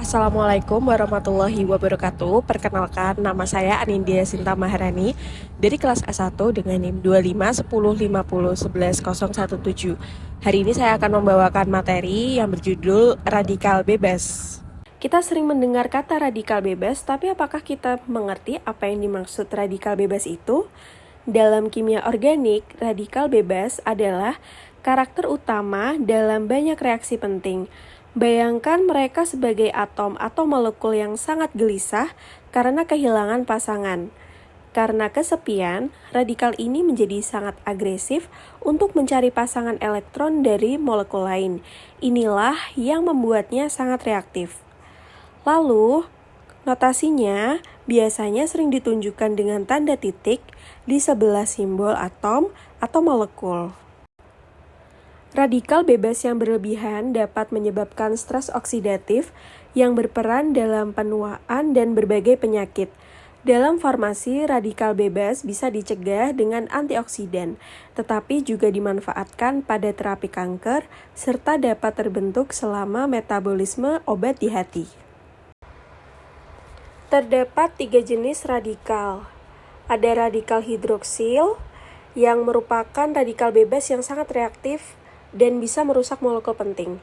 Assalamualaikum warahmatullahi wabarakatuh. Perkenalkan, nama saya Anindya Sinta Maharani dari kelas A1 dengan NIM 2510501117. Hari ini saya akan membawakan materi yang berjudul radikal bebas. Kita sering mendengar kata radikal bebas, tapi apakah kita mengerti apa yang dimaksud radikal bebas itu? Dalam kimia organik, radikal bebas adalah karakter utama dalam banyak reaksi penting. Bayangkan mereka sebagai atom atau molekul yang sangat gelisah karena kehilangan pasangan. Karena kesepian, radikal ini menjadi sangat agresif untuk mencari pasangan elektron dari molekul lain. Inilah yang membuatnya sangat reaktif. Lalu, notasinya biasanya sering ditunjukkan dengan tanda titik di sebelah simbol atom atau molekul. Radikal bebas yang berlebihan dapat menyebabkan stres oksidatif yang berperan dalam penuaan dan berbagai penyakit. Dalam farmasi, radikal bebas bisa dicegah dengan antioksidan, tetapi juga dimanfaatkan pada terapi kanker, serta dapat terbentuk selama metabolisme obat di hati. Terdapat 3 jenis radikal. Ada radikal hidroksil, yang merupakan radikal bebas yang sangat reaktif dan bisa merusak molekul penting.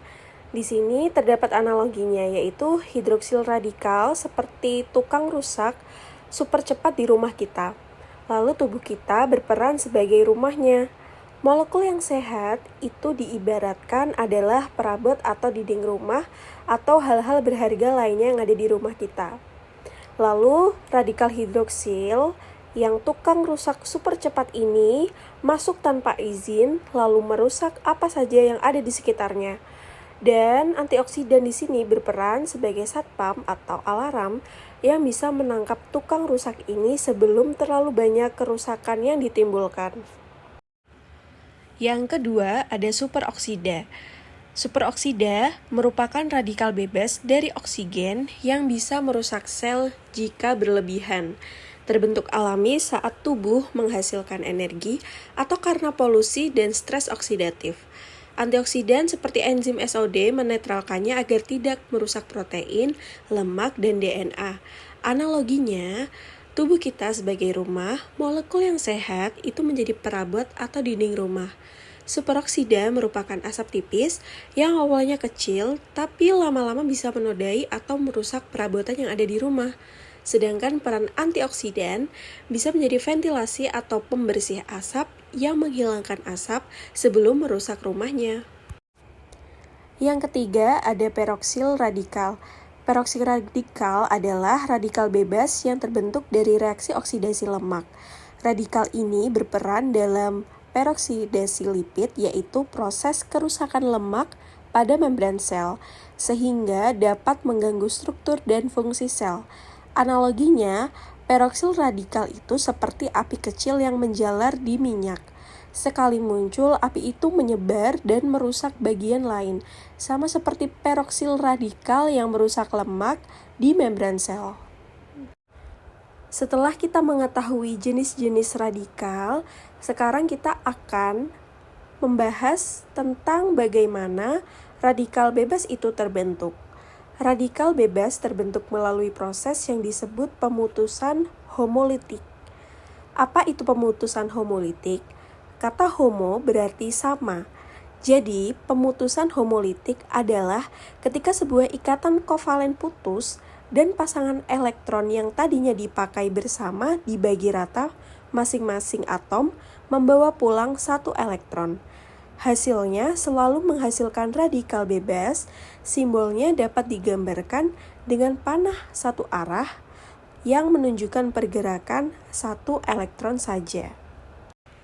Di sini terdapat analoginya, yaitu hidroksil radikal seperti tukang rusak super cepat di rumah kita. Lalu tubuh kita berperan sebagai rumahnya. Molekul yang sehat itu diibaratkan adalah perabot atau dinding rumah atau hal-hal berharga lainnya yang ada di rumah kita. Lalu radikal hidroksil yang tukang rusak super cepat ini masuk tanpa izin lalu merusak apa saja yang ada di sekitarnya. Dan antioksidan di sini berperan sebagai satpam atau alarm yang bisa menangkap tukang rusak ini sebelum terlalu banyak kerusakan yang ditimbulkan. Yang kedua, ada superoksida. Superoksida merupakan radikal bebas dari oksigen yang bisa merusak sel jika berlebihan. Terbentuk alami saat tubuh menghasilkan energi atau karena polusi dan stres oksidatif. Antioksidan seperti enzim SOD menetralkannya agar tidak merusak protein, lemak, dan DNA. Analoginya, tubuh kita sebagai rumah, molekul yang sehat itu menjadi perabot atau dinding rumah. Superoksida merupakan asap tipis yang awalnya kecil, tapi lama-lama bisa menodai atau merusak perabotan yang ada di rumah. Sedangkan peran antioksidan bisa menjadi ventilasi atau pembersih asap yang menghilangkan asap sebelum merusak rumahnya. Yang ketiga, ada peroksil radikal. Peroksil radikal adalah radikal bebas yang terbentuk dari reaksi oksidasi lemak. Radikal ini berperan dalam peroksidasi lipid, yaitu proses kerusakan lemak pada membran sel, sehingga dapat mengganggu struktur dan fungsi sel. Analoginya, peroksil radikal itu seperti api kecil yang menjalar di minyak. Sekali muncul, api itu menyebar dan merusak bagian lain, sama seperti peroksil radikal yang merusak lemak di membran sel. Setelah kita mengetahui jenis-jenis radikal, sekarang kita akan membahas tentang bagaimana radikal bebas itu terbentuk. Radikal bebas terbentuk melalui proses yang disebut pemutusan homolitik. Apa itu pemutusan homolitik? Kata homo berarti sama. Jadi, pemutusan homolitik adalah ketika sebuah ikatan kovalen putus dan pasangan elektron yang tadinya dipakai bersama dibagi rata, masing-masing atom membawa pulang satu elektron. Hasilnya selalu menghasilkan radikal bebas. Simbolnya dapat digambarkan dengan panah satu arah yang menunjukkan pergerakan satu elektron saja.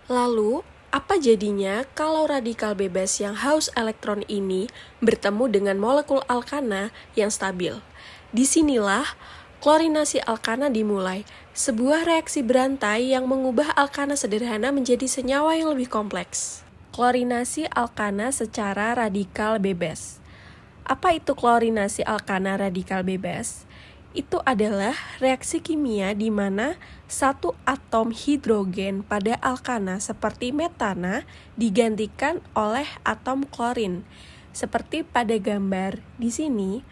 Lalu, apa jadinya kalau radikal bebas yang haus elektron ini bertemu dengan molekul alkana yang stabil? Disinilah klorinasi alkana dimulai, sebuah reaksi berantai yang mengubah alkana sederhana menjadi senyawa yang lebih kompleks. Klorinasi alkana secara radikal bebas. Apa itu klorinasi alkana radikal bebas? Itu adalah reaksi kimia di mana satu atom hidrogen pada alkana seperti metana digantikan oleh atom klorin. Seperti pada gambar di sini,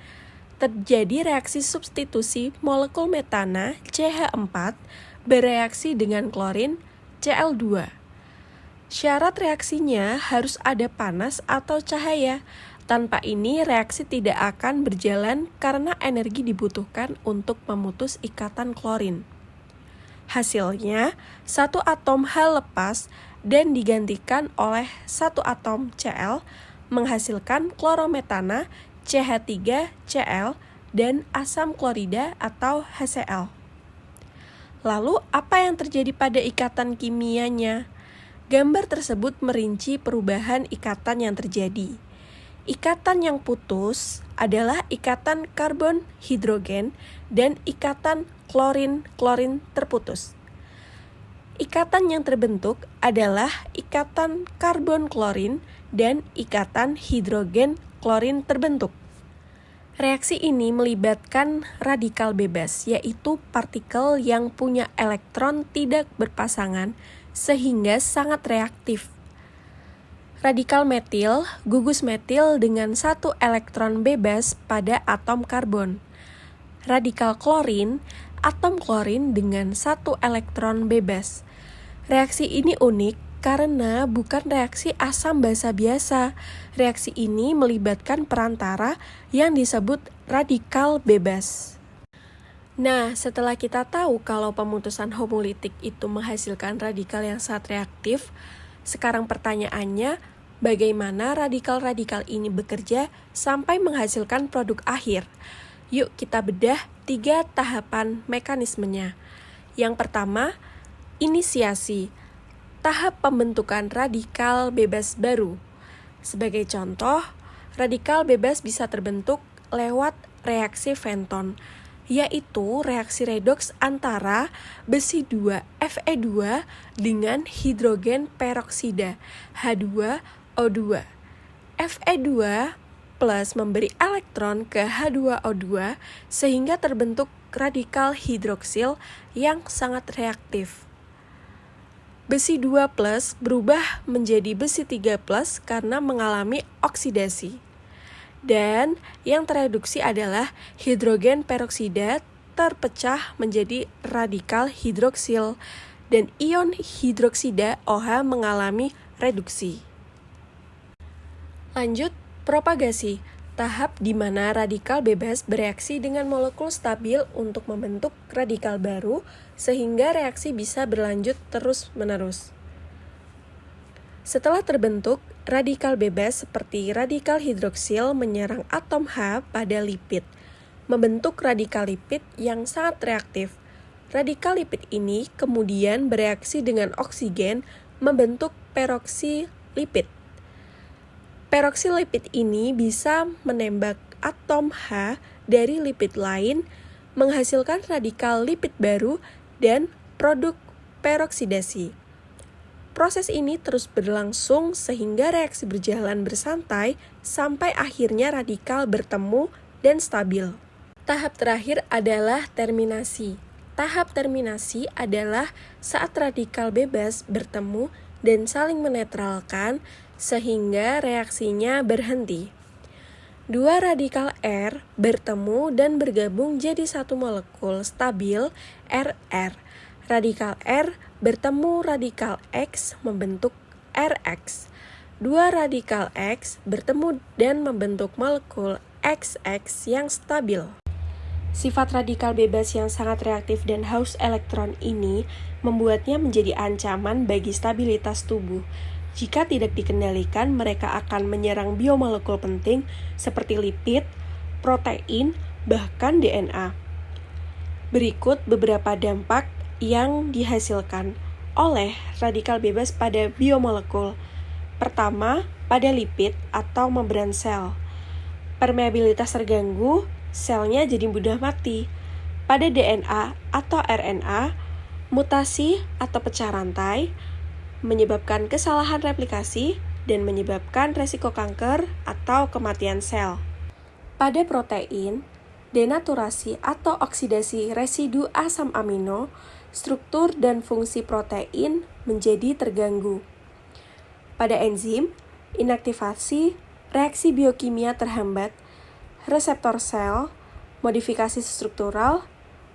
terjadi reaksi substitusi molekul metana CH4 bereaksi dengan klorin Cl2. Syarat reaksinya harus ada panas atau cahaya. Tanpa ini reaksi tidak akan berjalan karena energi dibutuhkan untuk memutus ikatan klorin. Hasilnya, satu atom H lepas dan digantikan oleh satu atom Cl menghasilkan klorometana CH3Cl dan asam klorida atau HCl. Lalu, apa yang terjadi pada ikatan kimianya? Gambar tersebut merinci perubahan ikatan yang terjadi. Ikatan yang putus adalah ikatan karbon-hidrogen dan ikatan klorin-klorin terputus. Ikatan yang terbentuk adalah ikatan karbon-klorin dan ikatan hidrogen-klorin terbentuk. Reaksi ini melibatkan radikal bebas, yaitu partikel yang punya elektron tidak berpasangan sehingga sangat reaktif. Radikal metil gugus metil dengan satu elektron bebas pada atom karbon. Radikal klorin, atom klorin dengan satu elektron bebas. Reaksi ini unik karena bukan reaksi asam basa biasa. Reaksi ini melibatkan perantara yang disebut radikal bebas. Nah, setelah kita tahu kalau pemutusan homolitik itu menghasilkan radikal yang sangat reaktif, sekarang pertanyaannya, bagaimana radikal-radikal ini bekerja sampai menghasilkan produk akhir? Yuk kita bedah 3 tahapan mekanismenya. Yang pertama, inisiasi. Tahap pembentukan radikal bebas baru. Sebagai contoh, radikal bebas bisa terbentuk lewat reaksi Fenton, yaitu reaksi redoks antara besi 2 Fe2 dengan hidrogen peroksida H2O2. Fe2 plus memberi elektron ke H2O2 sehingga terbentuk radikal hidroksil yang sangat reaktif. Besi 2 plus berubah menjadi besi 3 plus karena mengalami oksidasi. Dan yang tereduksi adalah hidrogen peroksida terpecah menjadi radikal hidroksil dan ion hidroksida OH mengalami reduksi. Lanjut, propagasi. Tahap di mana radikal bebas bereaksi dengan molekul stabil untuk membentuk radikal baru sehingga reaksi bisa berlanjut terus-menerus. Setelah terbentuk, radikal bebas seperti radikal hidroksil menyerang atom H pada lipid, membentuk radikal lipid yang sangat reaktif. Radikal lipid ini kemudian bereaksi dengan oksigen membentuk peroksilipid. Peroksilipid ini bisa menembak atom H dari lipid lain, menghasilkan radikal lipid baru dan produk peroksidasi. Proses ini terus berlangsung sehingga reaksi berjalan bersantai sampai akhirnya radikal bertemu dan stabil. Tahap terakhir adalah terminasi. Tahap terminasi adalah saat radikal bebas bertemu dan saling menetralkan sehingga reaksinya berhenti. Dua radikal R bertemu dan bergabung jadi satu molekul stabil RR. Radikal R bertemu radikal X membentuk RX. Dua radikal X bertemu dan membentuk molekul XX yang stabil. Sifat radikal bebas yang sangat reaktif dan haus elektron ini membuatnya menjadi ancaman bagi stabilitas tubuh. Jika tidak dikendalikan, mereka akan menyerang biomolekul penting seperti lipid, protein, bahkan DNA. Berikut beberapa dampak yang dihasilkan oleh radikal bebas pada biomolekul. Pertama, pada lipid atau membran sel. Permeabilitas terganggu, selnya jadi mudah mati. Pada DNA atau RNA, mutasi atau pecah rantai menyebabkan kesalahan replikasi dan menyebabkan resiko kanker atau kematian sel. Pada protein, denaturasi atau oksidasi residu asam amino, struktur dan fungsi protein menjadi terganggu. Pada enzim, inaktivasi, reaksi biokimia terhambat, reseptor sel, modifikasi struktural,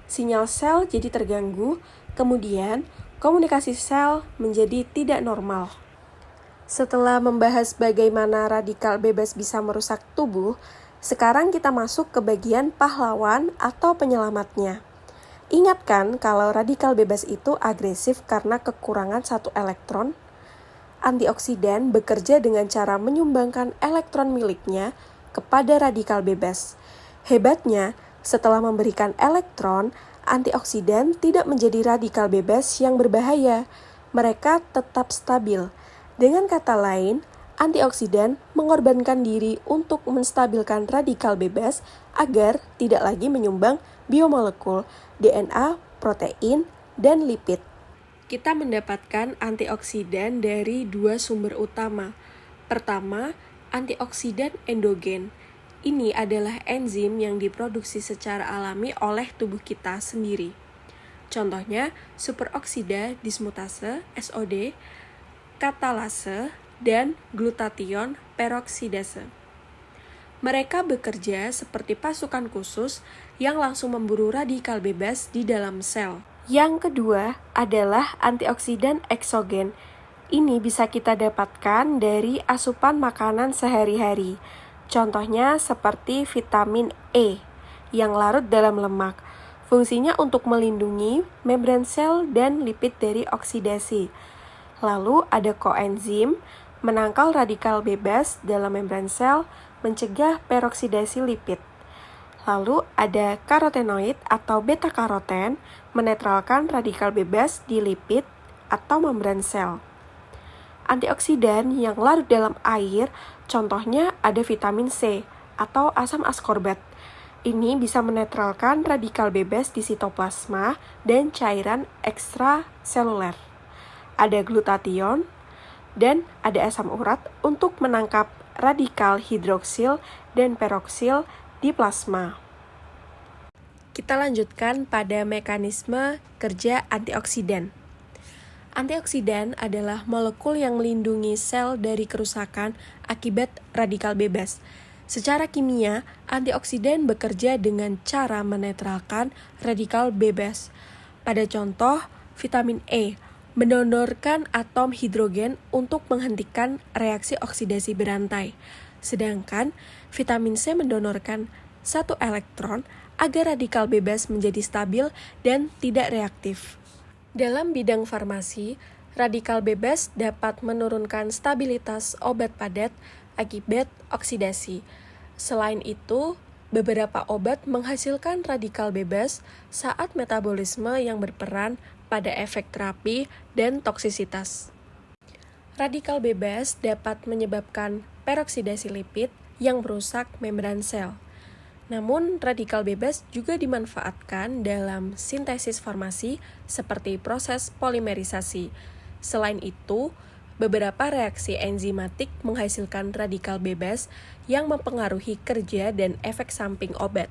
sinyal sel jadi terganggu, kemudian komunikasi sel menjadi tidak normal. Setelah membahas bagaimana radikal bebas bisa merusak tubuh, sekarang kita masuk ke bagian pahlawan atau penyelamatnya. Ingatkan kalau radikal bebas itu agresif karena kekurangan satu elektron. Antioksidan bekerja dengan cara menyumbangkan elektron miliknya kepada radikal bebas. Hebatnya, setelah memberikan elektron, antioksidan tidak menjadi radikal bebas yang berbahaya. Mereka tetap stabil. Dengan kata lain, antioksidan mengorbankan diri untuk menstabilkan radikal bebas agar tidak lagi menyumbang biomolekul, DNA, protein, dan lipid. Kita mendapatkan antioksidan dari dua sumber utama. Pertama, antioksidan endogen. Ini adalah enzim yang diproduksi secara alami oleh tubuh kita sendiri. Contohnya, superoksida dismutase, SOD, katalase, dan glutathione peroksidase. Mereka bekerja seperti pasukan khusus yang langsung memburu radikal bebas di dalam sel. Yang kedua adalah antioksidan eksogen. Ini bisa kita dapatkan dari asupan makanan sehari-hari. Contohnya seperti vitamin E yang larut dalam lemak. Fungsinya untuk melindungi membran sel dan lipid dari oksidasi. Lalu ada koenzim, menangkal radikal bebas dalam membran sel, mencegah peroksidasi lipid. Lalu ada karotenoid atau beta-karoten, menetralkan radikal bebas di lipid atau membran sel. Antioksidan yang larut dalam air, contohnya ada vitamin C atau asam askorbat. Ini bisa menetralkan radikal bebas di sitoplasma dan cairan ekstraseluler. Ada glutathione dan ada asam urat untuk menangkap radikal hidroksil dan peroksil di plasma. Kita lanjutkan pada mekanisme kerja antioksidan. Antioksidan adalah molekul yang melindungi sel dari kerusakan akibat radikal bebas. Secara kimia, antioksidan bekerja dengan cara menetralkan radikal bebas. Pada contoh, vitamin E mendonorkan atom hidrogen untuk menghentikan reaksi oksidasi berantai. Sedangkan vitamin C mendonorkan satu elektron agar radikal bebas menjadi stabil dan tidak reaktif. Dalam bidang farmasi, radikal bebas dapat menurunkan stabilitas obat padat akibat oksidasi. Selain itu, beberapa obat menghasilkan radikal bebas saat metabolisme yang berperan pada efek terapi dan toksisitas. Radikal bebas dapat menyebabkan peroksidasi lipid yang merusak membran sel. Namun, radikal bebas juga dimanfaatkan dalam sintesis farmasi seperti proses polimerisasi. Selain itu, beberapa reaksi enzimatik menghasilkan radikal bebas yang mempengaruhi kerja dan efek samping obat.